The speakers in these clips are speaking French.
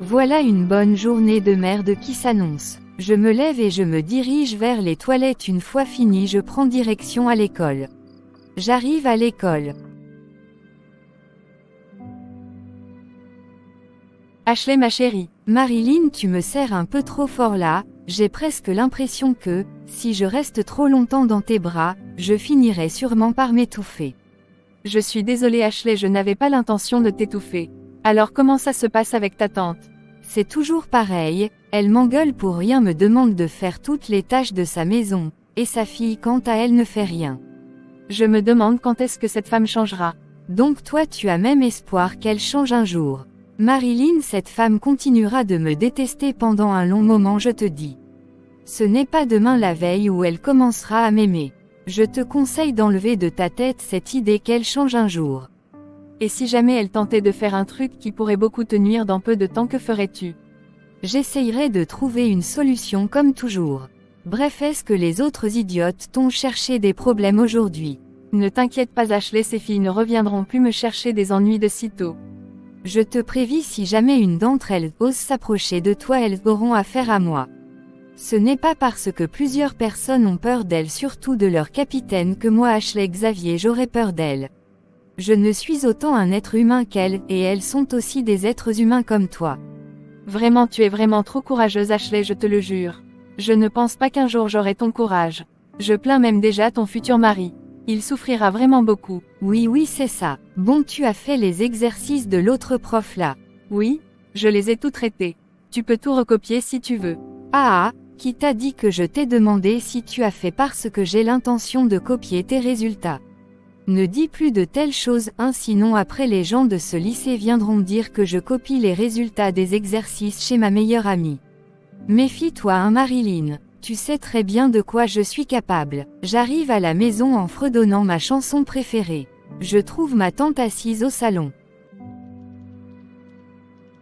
Voilà une bonne journée de merde qui s'annonce. Je me lève et je me dirige vers les toilettes. Une fois fini, je prends direction à l'école. J'arrive à l'école. Ashley ma chérie. Marilyn, tu me serres un peu trop fort là, j'ai presque l'impression que, si je reste trop longtemps dans tes bras, je finirai sûrement par m'étouffer. Je suis désolée Ashley, je n'avais pas l'intention de t'étouffer. Alors comment ça se passe avec ta tante? C'est toujours pareil, elle m'engueule pour rien, me demande de faire toutes les tâches de sa maison, et sa fille quant à elle ne fait rien. Je me demande quand est-ce que cette femme changera. Donc toi tu as même espoir qu'elle change un jour. Marilyn, cette femme continuera de me détester pendant un long moment, je te dis. Ce n'est pas demain la veille où elle commencera à m'aimer. Je te conseille d'enlever de ta tête cette idée qu'elle change un jour. Et si jamais elle tentait de faire un truc qui pourrait beaucoup te nuire dans peu de temps, que ferais-tu? J'essayerai de trouver une solution comme toujours. Bref, est-ce que les autres idiotes t'ont cherché des problèmes aujourd'hui? Ne t'inquiète pas Ashley, ces filles ne reviendront plus me chercher des ennuis de sitôt. Je te prévis, si jamais une d'entre elles ose s'approcher de toi, elles auront affaire à moi. Ce n'est pas parce que plusieurs personnes ont peur d'elle, surtout de leur capitaine, que moi Ashley Xavier j'aurais peur d'elle. Je ne suis autant un être humain qu'elles, et elles sont aussi des êtres humains comme toi. Vraiment, tu es vraiment trop courageuse Ashley, je te le jure. Je ne pense pas qu'un jour j'aurai ton courage. Je plains même déjà ton futur mari. Il souffrira vraiment beaucoup. Oui, c'est ça. Bon, tu as fait les exercices de l'autre prof là? Oui, je les ai tous traités. Tu peux tout recopier si tu veux. Ah, qui t'a dit que je t'ai demandé si tu as fait, parce que j'ai l'intention de copier tes résultats. Ne dis plus de telles choses, sinon après les gens de ce lycée viendront dire que je copie les résultats des exercices chez ma meilleure amie. Méfie-toi Marilyn, tu sais très bien de quoi je suis capable. J'arrive à la maison en fredonnant ma chanson préférée. Je trouve ma tante assise au salon.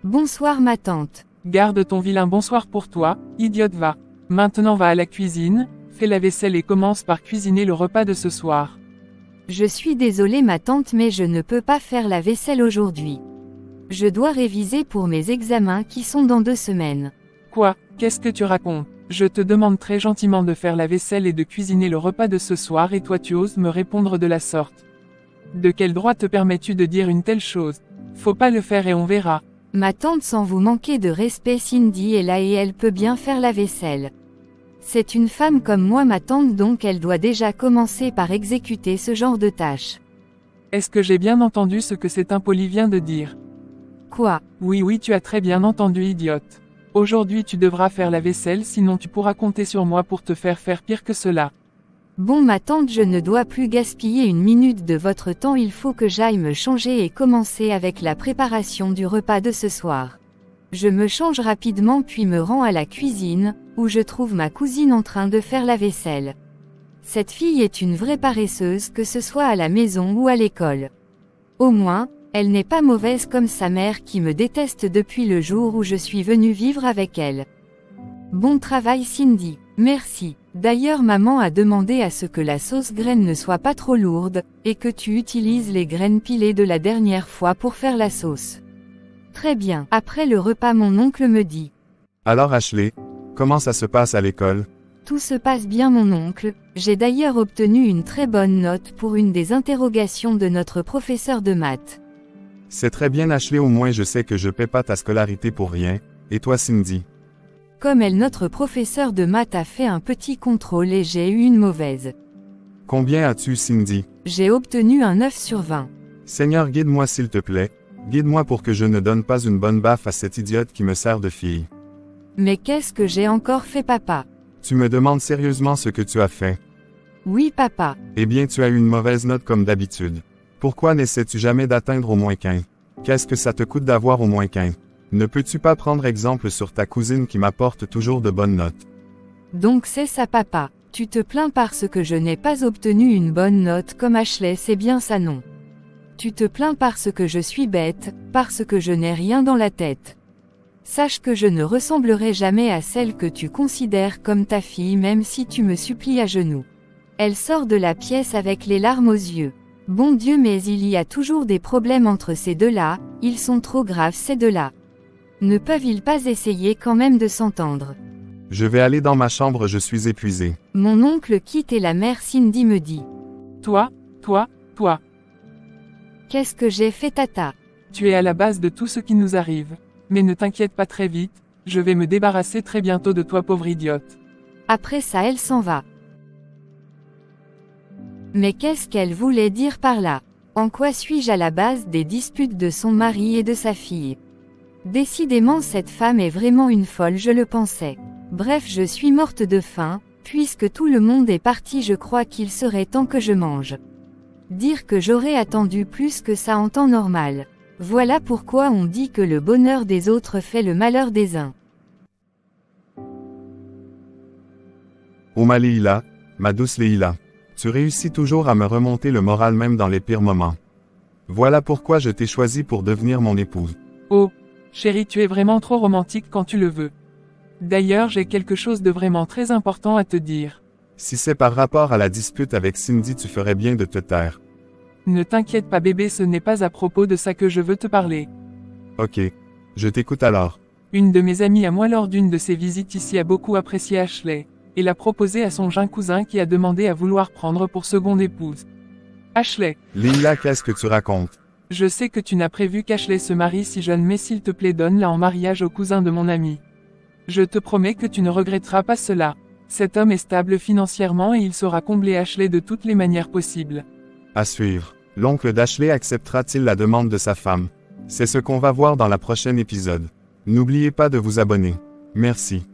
Bonsoir ma tante. Garde ton vilain bonsoir pour toi, idiote, va. Maintenant va à la cuisine, fais la vaisselle et commence par cuisiner le repas de ce soir. Je suis désolée ma tante, mais je ne peux pas faire la vaisselle aujourd'hui. Je dois réviser pour mes examens qui sont dans 2 semaines. Quoi? Qu'est-ce que tu racontes? Je te demande très gentiment de faire la vaisselle et de cuisiner le repas de ce soir et toi tu oses me répondre de la sorte. De quel droit te permets-tu de dire une telle chose? Faut pas le faire et on verra. Ma tante, sans vous manquer de respect, Cindy est là et elle peut bien faire la vaisselle. C'est une femme comme moi ma tante, donc elle doit déjà commencer par exécuter ce genre de tâches. Est-ce que j'ai bien entendu ce que cet impoli vient de dire? Quoi? Oui, tu as très bien entendu, idiote. Aujourd'hui tu devras faire la vaisselle, sinon tu pourras compter sur moi pour te faire pire que cela. Bon ma tante, je ne dois plus gaspiller une minute de votre temps, il faut que j'aille me changer et commencer avec la préparation du repas de ce soir. Je me change rapidement puis me rends à la cuisine, où je trouve ma cousine en train de faire la vaisselle. Cette fille est une vraie paresseuse, que ce soit à la maison ou à l'école. Au moins, elle n'est pas mauvaise comme sa mère qui me déteste depuis le jour où je suis venue vivre avec elle. Bon travail Cindy. Merci. D'ailleurs maman a demandé à ce que la sauce graine ne soit pas trop lourde, et que tu utilises les graines pilées de la dernière fois pour faire la sauce. Très bien. Après le repas mon oncle me dit. Alors Ashley, comment ça se passe à l'école? Tout se passe bien mon oncle, j'ai d'ailleurs obtenu une très bonne note pour une des interrogations de notre professeur de maths. C'est très bien Ashley, au moins je sais que je paie pas ta scolarité pour rien, et toi Cindy? Comme elle, notre professeur de maths a fait un petit contrôle et j'ai eu une mauvaise. Combien as-tu Cindy? J'ai obtenu un 9 sur 20. Seigneur, guide-moi s'il te plaît, guide-moi pour que je ne donne pas une bonne baffe à cette idiote qui me sert de fille. Mais qu'est-ce que j'ai encore fait papa? Tu me demandes sérieusement ce que tu as fait? Oui papa. Eh bien tu as eu une mauvaise note comme d'habitude. Pourquoi n'essaies-tu jamais d'atteindre au moins 15? Qu'est-ce que ça te coûte d'avoir au moins 15? Ne peux-tu pas prendre exemple sur ta cousine qui m'apporte toujours de bonnes notes? Donc c'est ça papa, tu te plains parce que je n'ai pas obtenu une bonne note comme Ashley, c'est bien ça non? Tu te plains parce que je suis bête, parce que je n'ai rien dans la tête. Sache que je ne ressemblerai jamais à celle que tu considères comme ta fille même si tu me supplies à genoux. Elle sort de la pièce avec les larmes aux yeux. Bon Dieu, mais il y a toujours des problèmes entre ces deux-là, ils sont trop graves ces deux-là. Ne peuvent-ils pas essayer quand même de s'entendre? Je vais aller dans ma chambre, je suis épuisé. Mon oncle quitte et la mère Cindy me dit. Toi. Qu'est-ce que j'ai fait, Tata? Tu es à la base de tout ce qui nous arrive. Mais ne t'inquiète pas très vite, je vais me débarrasser très bientôt de toi, pauvre idiote. Après ça, elle s'en va. Mais qu'est-ce qu'elle voulait dire par là? En quoi suis-je à la base des disputes de son mari et de sa fille? Décidément, cette femme est vraiment une folle, je le pensais. Bref, je suis morte de faim, puisque tout le monde est parti, je crois qu'il serait temps que je mange. Dire que j'aurais attendu plus que ça en temps normal. Voilà pourquoi on dit que le bonheur des autres fait le malheur des uns. Oh ma Leïla, ma douce Leïla. Tu réussis toujours à me remonter le moral même dans les pires moments. Voilà pourquoi je t'ai choisi pour devenir mon épouse. Oh, chérie, tu es vraiment trop romantique quand tu le veux. D'ailleurs, j'ai quelque chose de vraiment très important à te dire. Si c'est par rapport à la dispute avec Cindy, tu ferais bien de te taire. Ne t'inquiète pas bébé, ce n'est pas à propos de ça que je veux te parler. Ok. Je t'écoute alors. Une de mes amies à moi lors d'une de ses visites ici a beaucoup apprécié Ashley, et l'a proposé à son jeune cousin qui a demandé à vouloir prendre pour seconde épouse. Ashley. Leïla, qu'est-ce que tu racontes? Je sais que tu n'as prévu qu'Ashley se marie si jeune, mais s'il te plaît donne-la en mariage au cousin de mon ami. Je te promets que tu ne regretteras pas cela. Cet homme est stable financièrement et il saura combler Ashley de toutes les manières possibles. À suivre. L'oncle d'Ashley acceptera-t-il la demande de sa femme? C'est ce qu'on va voir dans la prochaine épisode. N'oubliez pas de vous abonner. Merci.